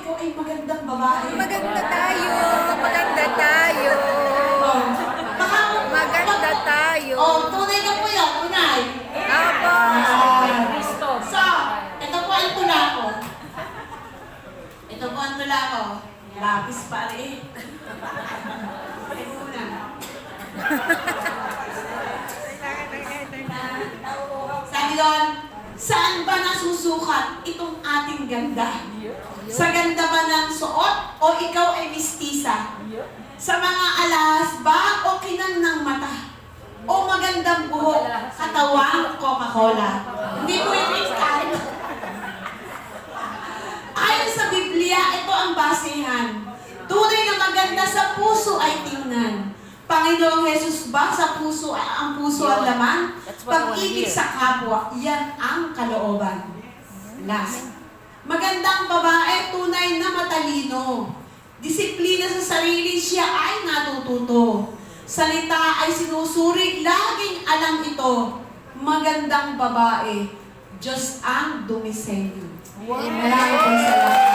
ikaw ay magandang babae. Maganda tayo. Maganda tayo. Oh, baka, Maganda tayo. Oh, tunay ka po yan, tunay. Apo. So, ito po ang tula ko. Ito po ang tula ko. Lapis pa rin. Ay, muna. Sabi doon, saan ba nasusukat itong ating ganda? Sa ganda ba ng suot o ikaw ay mistisa? Sa mga alas ba o kinang ng mata? O magandang buhok, katawang Coca-Cola? Hindi po yung instant. Ayon sa Biblia, ito ang basehan. Tunay na maganda sa puso ay tingnan. Panginoong Jesus ba sa puso ang puso ang laman? Pag-ibig sa kapwa, yan ang kalooban. Last. Magandang babae, tunay na matalino. Disiplina sa sarili, siya ay natututo. Salita ay sinusuri, laging alam ito. Magandang babae, Diyos ang dumisenyo. Maraming salamat.